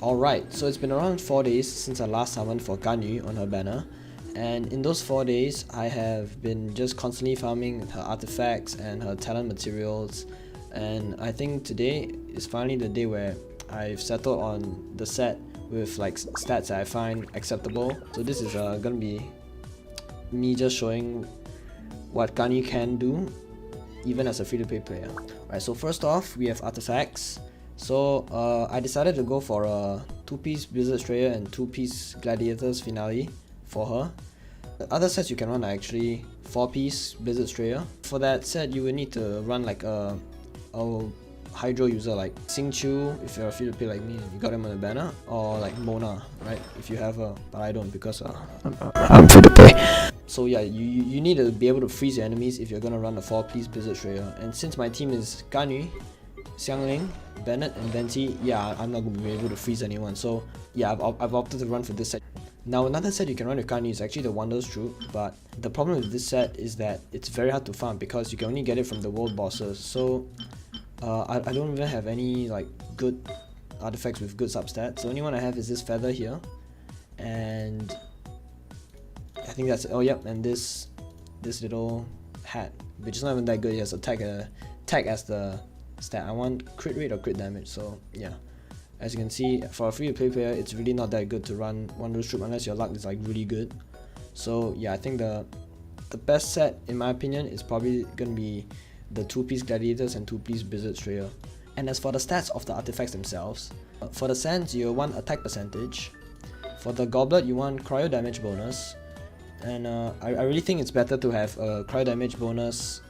Alright, so it's been around 4 days since I last summoned for Ganyu on her banner, and in those 4 days I have been just constantly farming her artifacts and her talent materials, and I think today is finally the day where I've settled on the set with like stats that I find acceptable. So this is gonna be me just showing what Ganyu can do even as a free-to-play player. Right, so first off we have artifacts. So I decided to go for a 2-piece Blizzard Strayer and 2-piece Gladiators Finale for her. The other sets you can run are actually 4-piece Blizzard Strayer. For that set you will need to run like a Hydro user like Xingqiu if you're a free to play like me and you got him on the banner, or like Mona, right, if you have her, but I don't because I'm free to play. So yeah, you need to be able to freeze your enemies if you're gonna run a 4-piece Blizzard Strayer. And since my team is Ganyu, Xiangling, Bennett and Venti, yeah, I'm not going to be able to freeze anyone, so yeah, I've opted to run for this set. Now another set you can run with Ganyu is actually the Wonders Troop, but the problem with this set is that it's very hard to farm because you can only get it from the world bosses. So I don't even have any like good artifacts with good substats. The only one I have is this feather here, and I think that's it. Oh yep, and this little hat, which is not even that good. It has a tag as the stat. I want crit rate or crit damage, so yeah. As you can see, for a free to play player, it's really not that good to run Wondrous Troop unless your luck is like really good. So yeah, I think the best set in my opinion is probably gonna be the 2-piece Gladiators and 2-piece Blizzard Strayer. And as for the stats of the artifacts themselves, for the Sands you want attack percentage, for the Goblet you want cryo damage bonus, and I really think it's better to have a cryo damage bonus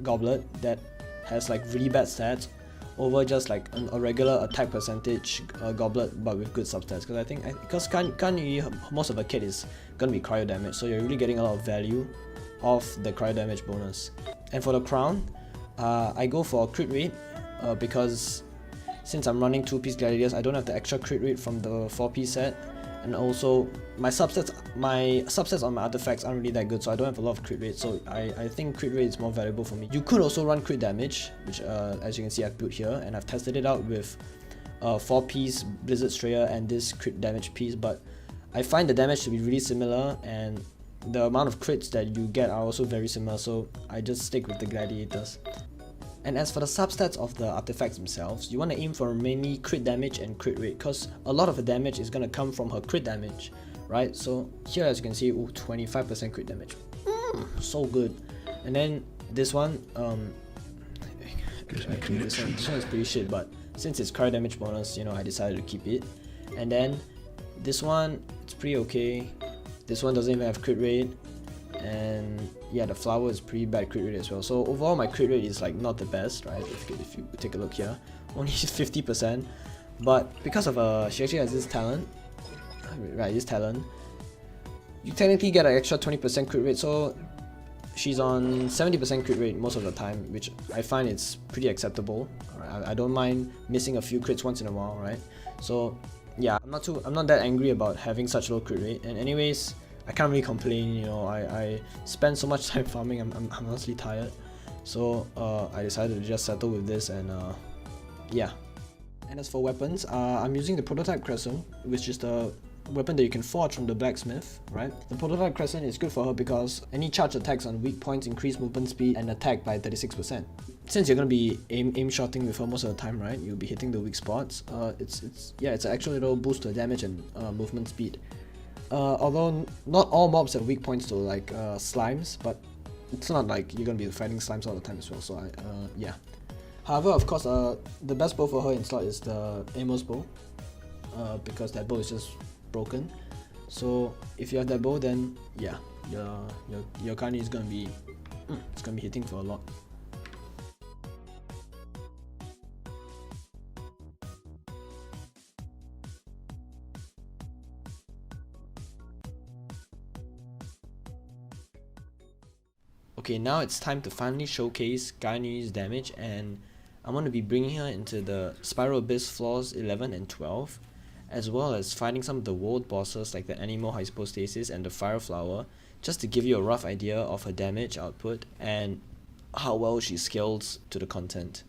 Goblet that has like really bad stats over just like a regular attack percentage Goblet but with good substats, because I think because Ganyu, most of the kit is gonna be cryo damage, so you're really getting a lot of value off the cryo damage bonus. And for the crown, I go for crit rate because since I'm running 2-piece Gladiators, I don't have the extra crit rate from the 4-piece set, and also my subsets on my artifacts aren't really that good, so I don't have a lot of crit rate, so I think crit rate is more valuable for me. You could also run crit damage, which as you can see I've built here, and I've tested it out with 4-piece Blizzard Strayer and this crit damage piece, but I find the damage to be really similar and the amount of crits that you get are also very similar, so I just stick with the Gladiators. And as for the substats of the artifacts themselves, you want to aim for mainly crit damage and crit rate, because a lot of the damage is going to come from her crit damage, right? So here as you can see, 25% crit damage, so good. And then this one, this one is pretty shit, but since it's cryo damage bonus, you know, I decided to keep it. And then this one, it's pretty okay. This one doesn't even have crit rate, and yeah, the flower is pretty bad crit rate as well. So overall my crit rate is like not the best, right? If you take a look here, only 50%, but because of she actually has this talent, right, you technically get an extra 20% crit rate, so she's on 70% crit rate most of the time, which I find it's pretty acceptable. Right? I don't mind missing a few crits once in a while, right? So yeah, I'm not that angry about having such low crit rate, and anyways, I can't really complain, you know, I spend so much time farming, I'm honestly tired, so I decided to just settle with this, and yeah. And as for weapons, I'm using the Prototype Crescent, which is the weapon that you can forge from the blacksmith, right? The Prototype Crescent is good for her because any charge attacks on weak points increase movement speed and attack by 36%. Since you're gonna be aim shotting with her most of the time, right? You'll be hitting the weak spots. It's an actual little boost to damage and movement speed. Although not all mobs have weak points to like slimes, but it's not like you're gonna be fighting slimes all the time as well. So yeah. However, of course, the best bow for her in slot is the Amos bow, because that bow is just broken. So if you have that bow, then yeah, your Ganyu is gonna be hitting for a lot. Okay, now it's time to finally showcase Ganyu's damage, and I'm going to be bringing her into the Spiral Abyss floors 11 and 12, as well as fighting some of the world bosses like the Animal Hypostasis and the Fire Flower, just to give you a rough idea of her damage output and how well she scales to the content.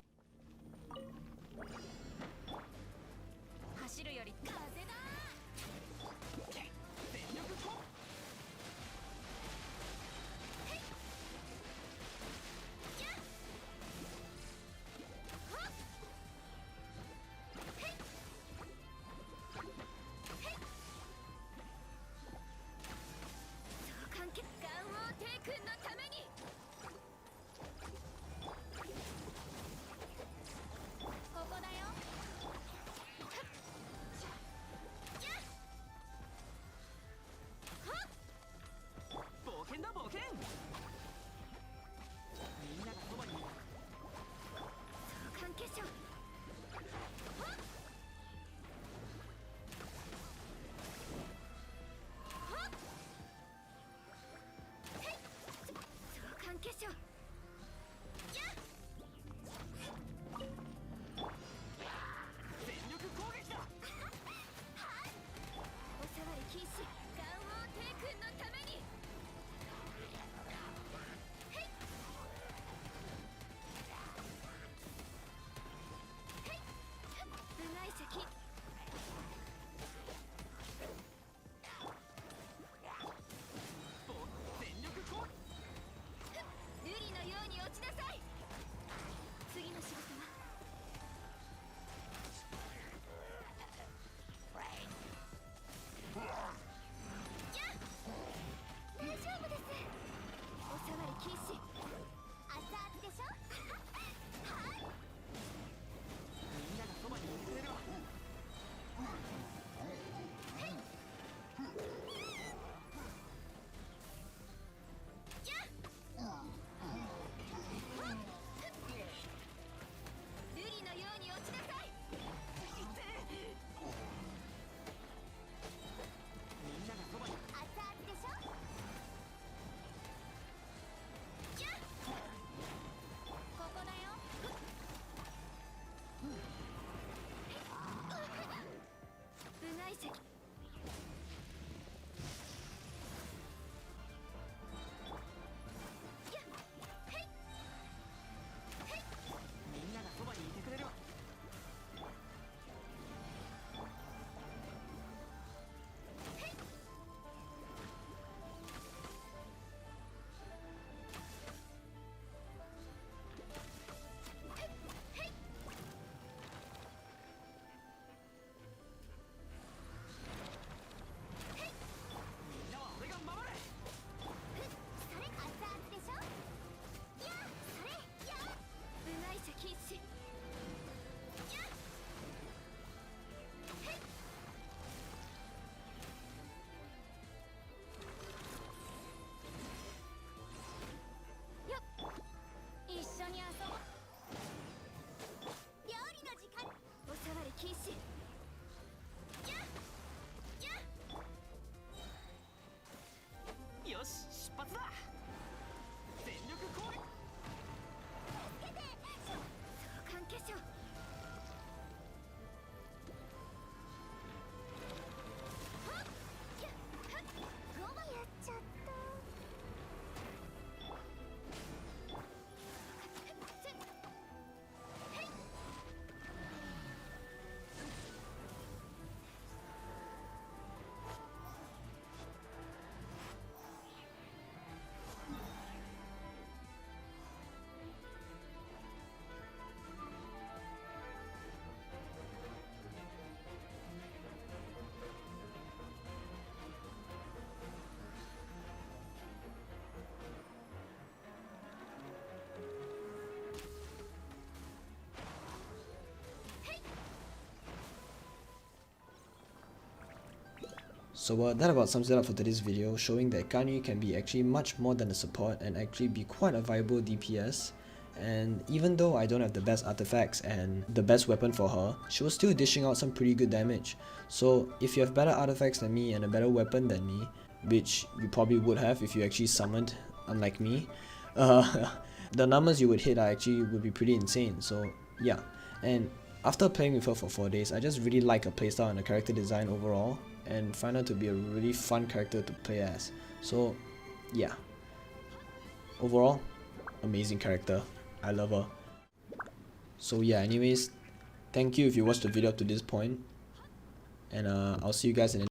So that about sums it up for today's video, showing that Ganyu can be actually much more than a support and actually be quite a viable DPS. And even though I don't have the best artifacts and the best weapon for her, she was still dishing out some pretty good damage. So if you have better artifacts than me and a better weapon than me, which you probably would have if you actually summoned, unlike me, the numbers you would hit would be pretty insane. So yeah, and after playing with her for 4 days, I just really like her playstyle and her character design overall, and find her to be a really fun character to play as. So yeah, overall, amazing character. I love her. So yeah, anyways, thank you if you watched the video up to this point, and I'll see you guys in the